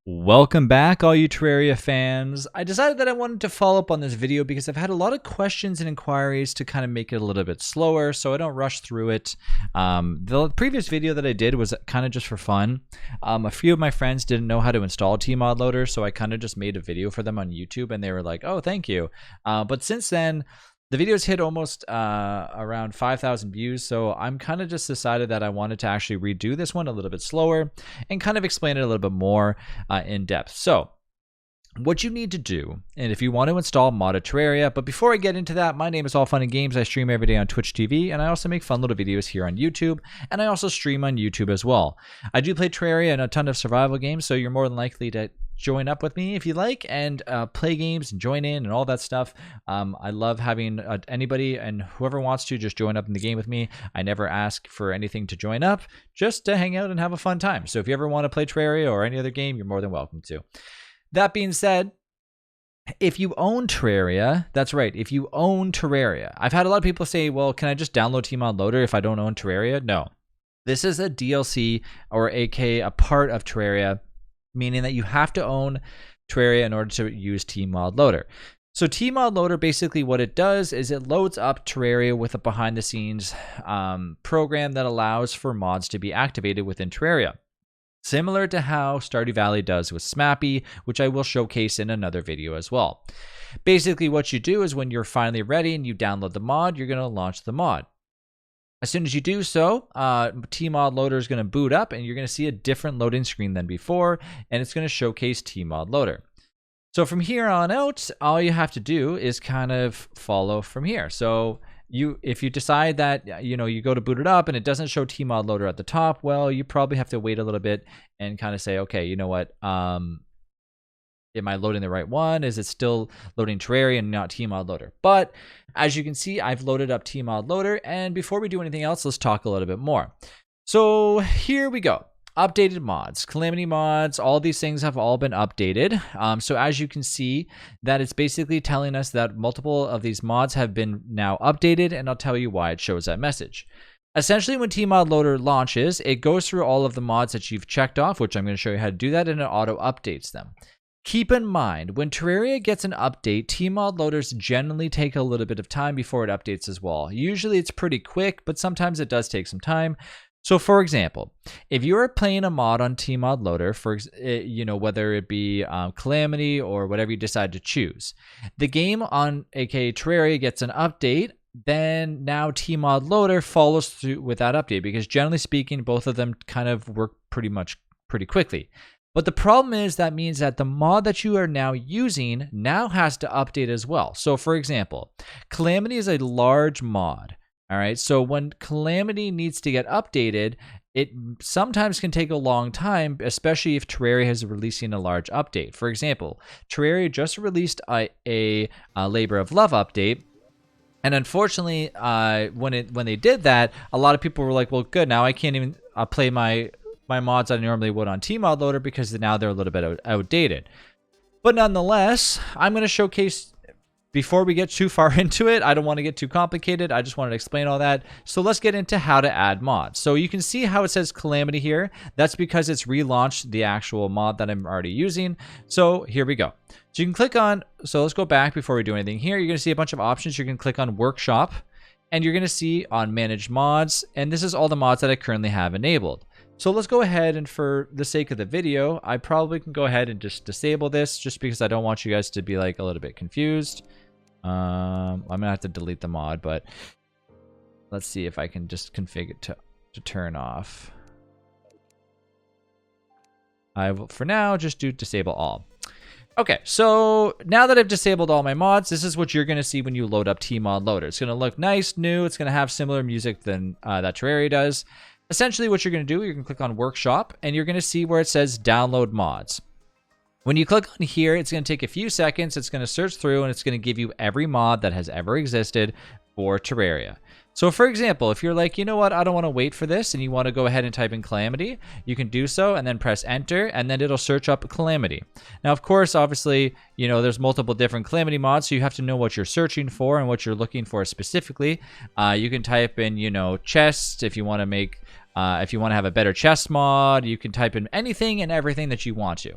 Welcome back, all you Terraria fans. I decided that I wanted to follow up on this video because I've had a lot of questions and inquiries to kind of make it a little bit slower so I don't rush through it. The previous video that I did was kind of just for fun. A few of my friends didn't know how to install Tmodloader, so I kind of just made a video for them on YouTube and they were like, oh, thank you. But since then, the video's hit almost around 5,000 views, so I'm kind of just decided that I wanted to actually redo this one a little bit slower and kind of explain it a little bit more in depth. So what you need to do, and if you want to install modded Terraria, but before I get into that, my name is All Fun and Games. I stream every day on Twitch TV, and I also make fun little videos here on YouTube, and I also stream on YouTube as well. I do play Terraria and a ton of survival games, so you're more than likely to join up with me if you like and play games and join in and all that stuff. I love having anybody and whoever wants to just join up in the game with me. I never ask for anything to join up, just to hang out and have a fun time. So if you ever want to play Terraria or any other game, you're more than welcome to. That being said, if you own Terraria, that's right, if you own Terraria. I've had a lot of people say, well, can I just download Tmodloader if I don't own Terraria? No. This is a DLC or aka a part of Terraria, meaning that you have to own Terraria in order to use Tmodloader. So Tmodloader, basically what it does is it loads up Terraria with a behind-the-scenes program that allows for mods to be activated within Terraria. Similar to how Stardew Valley does with Smappy, which I will showcase in another video as well. Basically what you do is when you're finally ready and you download the mod, you're going to launch the mod. As soon as you do so, Tmodloader is going to boot up and you're going to see a different loading screen than before, and it's going to showcase Tmodloader. So from here on out, all you have to do is kind of follow from here. So if you decide that you go to boot it up and it doesn't show Tmodloader at the top, well, you probably have to wait a little bit and kind of say, okay, you know what? Am I loading the right one? Is it still loading Terraria and not Tmodloader? But as you can see, I've loaded up Tmodloader, and before we do anything else, let's talk a little bit more. So here we go. Updated mods, calamity mods, all these things have all been updated. So as you can see, that it's basically telling us that multiple of these mods have been now updated, and I'll tell you why it shows that message. Essentially, when Tmodloader launches, it goes through all of the mods that you've checked off, which I'm going to show you how to do that, and it auto updates them. Keep in mind, when Terraria gets an update, Tmodloaders generally take a little bit of time before it updates as well. Usually it's pretty quick, but sometimes it does take some time. So for example, if you are playing a mod on Tmodloader, whether it be Calamity or whatever you decide to choose, the game on aka Terraria gets an update, then now Tmodloader follows through with that update, because generally speaking, both of them kind of work pretty quickly. But the problem is that means that the mod that you are now using now has to update as well. So for example, Calamity is a large mod. All right, so when Calamity needs to get updated, it sometimes can take a long time, especially if Terraria is releasing a large update. For example, Terraria just released a Labor of Love update. And unfortunately, when they did that, a lot of people were like, well, good, now I can't even play my mods I normally would on Tmodloader because now they're a little bit outdated. But nonetheless, I'm going to showcase, before we get too far into it, I don't want to get too complicated. I just wanted to explain all that. So let's get into how to add mods. So you can see how it says Calamity here. That's because it's relaunched the actual mod that I'm already using. So here we go. So you can click on, so let's go back before we do anything here. You're going to see a bunch of options. You can click on Workshop, and you're going to see on Manage Mods, and this is all the mods that I currently have enabled. So let's go ahead, and for the sake of the video, I probably can go ahead and just disable this, just because I don't want you guys to be like a little bit confused. I'm gonna have to delete the mod, but let's see if I can just configure it to turn off. I will, for now, just do disable all. Okay, so now that I've disabled all my mods, this is what you're going to see when you load up Tmodloader. It's going to look nice, new. It's going to have similar music than that Terraria does. Essentially, what you're going to do, you're going to click on Workshop, and you're going to see where it says Download Mods. When you click on here, it's going to take a few seconds. It's going to search through, and it's going to give you every mod that has ever existed for Terraria. So for example, if you're like, you know what, I don't want to wait for this, and you want to go ahead and type in Calamity, you can do so and then press enter, and then it'll search up Calamity. Now, of course, obviously, there's multiple different Calamity mods, so you have to know what you're searching for and what you're looking for specifically. You can type in, chests if you want to make, if you want to have a better chest mod. You can type in anything and everything that you want to.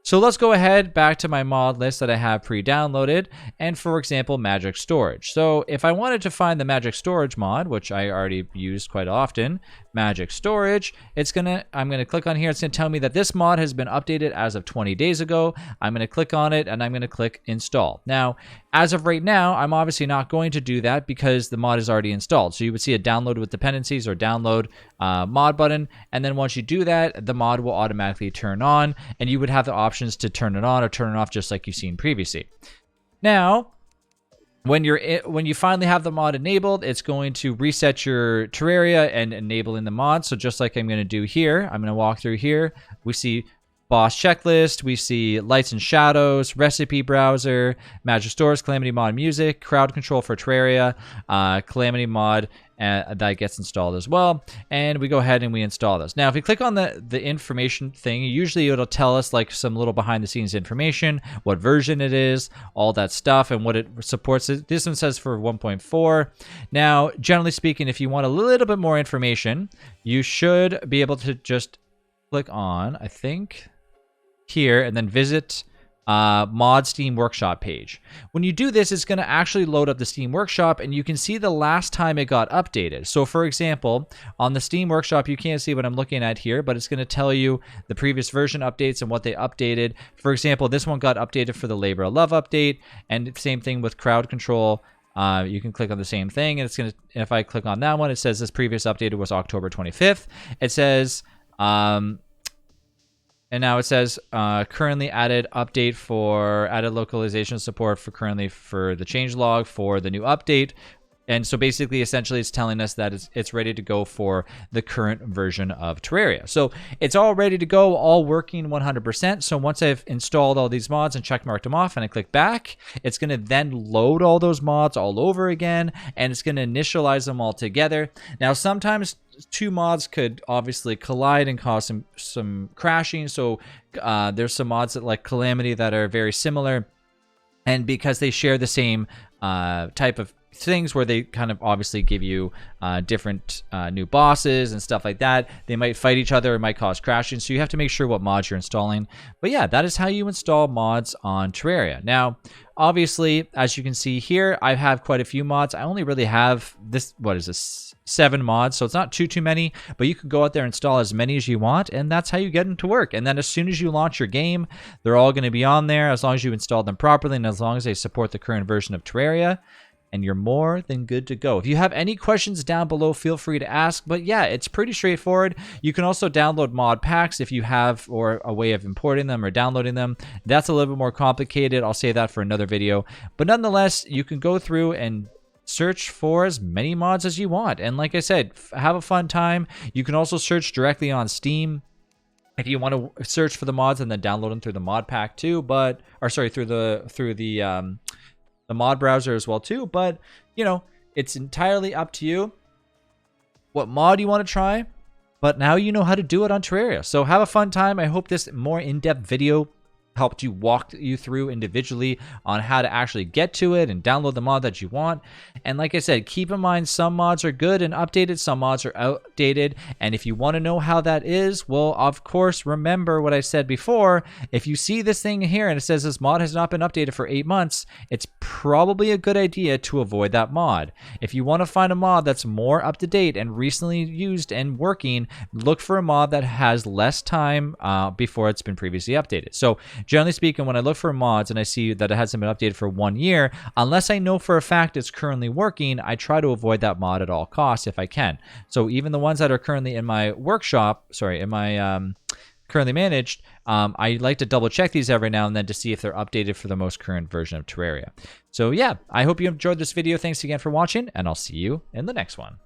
So let's go ahead back to my mod list that I have pre-downloaded, and for example, Magic Storage. So if I wanted to find the Magic Storage mod, which I already use quite often, Magic Storage, I'm gonna click on here. It's gonna tell me that this mod has been updated as of 20 days ago. I'm gonna click on it and I'm gonna click install. Now, as of right now, I'm obviously not going to do that because the mod is already installed. So you would see a download with dependencies or download mod button, and then once you do that, the mod will automatically turn on, and you would have the options to turn it on or turn it off, just like you've seen previously. Now, when you finally have the mod enabled, it's going to reset your Terraria and enabling the mod. So just like I'm going to do here, I'm going to walk through here. We see boss checklist, we see lights and shadows, recipe browser, Magic Stores, Calamity mod music, crowd control for Terraria, Calamity mod that gets installed as well, and we go ahead and we install this. Now if we click on the information thing, usually it'll tell us like some little behind the scenes information, what version it is, all that stuff, and what it supports. This one says for 1.4. Now generally speaking, if you want a little bit more information, you should be able to just click on, I think, here, and then visit mod Steam Workshop page. When you do this, it's going to actually load up the Steam Workshop, and you can see the last time it got updated. So for example, on the Steam Workshop, you can't see what I'm looking at here, but it's going to tell you the previous version updates and what they updated. For example, this one got updated for the Labor of Love update, and same thing with crowd control. You can click on the same thing, and it's going to, if I click on that one, it says this previous updated was October 25th. It says and now it says currently added update for added localization support for currently for the changelog for the new update. And so basically, essentially, it's telling us that it's ready to go for the current version of Terraria. So it's all ready to go, all working 100%. So once I've installed all these mods and checkmarked them off and I click back, it's going to then load all those mods all over again, and it's going to initialize them all together. Now, sometimes two mods could obviously collide and cause some crashing. So there's some mods that like Calamity that are very similar, and because they share the same type of things where they kind of obviously give you different new bosses and stuff like that, they might fight each other, it might cause crashing, so you have to make sure what mods you're installing. But yeah, that is how you install mods on Terraria. Now obviously, as you can see here, I have quite a few mods. I only really have this, what is this, 7 mods, so it's not too many, but you can go out there and install as many as you want, and that's how you get them to work. And then as soon as you launch your game, they're all going to be on there as long as you install them properly and as long as they support the current version of Terraria, and you're more than good to go. If you have any questions down below, feel free to ask. But yeah, it's pretty straightforward. You can also download mod packs if you have, or a way of importing them or downloading them. That's a little bit more complicated. I'll save that for another video. But nonetheless, you can go through and search for as many mods as you want. And like I said, have a fun time. You can also search directly on Steam if you want to search for the mods and then download them through the mod pack too. But, or sorry, through the mod browser as well too. But you know, it's entirely up to you what mod you want to try, but now you know how to do it on Terraria. So have a fun time. I hope this more in-depth video helped you walk you through individually on how to actually get to it and download the mod that you want. And like I said, keep in mind some mods are good and updated, some mods are outdated. And if you want to know how that is, well, of course, remember what I said before. If you see this thing here and it says this mod has not been updated for 8 months, it's probably a good idea to avoid that mod. If you want to find a mod that's more up to date and recently used and working, look for a mod that has less time before it's been previously updated. So generally speaking, when I look for mods and I see that it hasn't been updated for 1 year, unless I know for a fact it's currently working, I try to avoid that mod at all costs if I can. So even the ones that are currently in my workshop, in my currently managed, I like to double check these every now and then to see if they're updated for the most current version of Terraria. So yeah, I hope you enjoyed this video. Thanks again for watching, and I'll see you in the next one.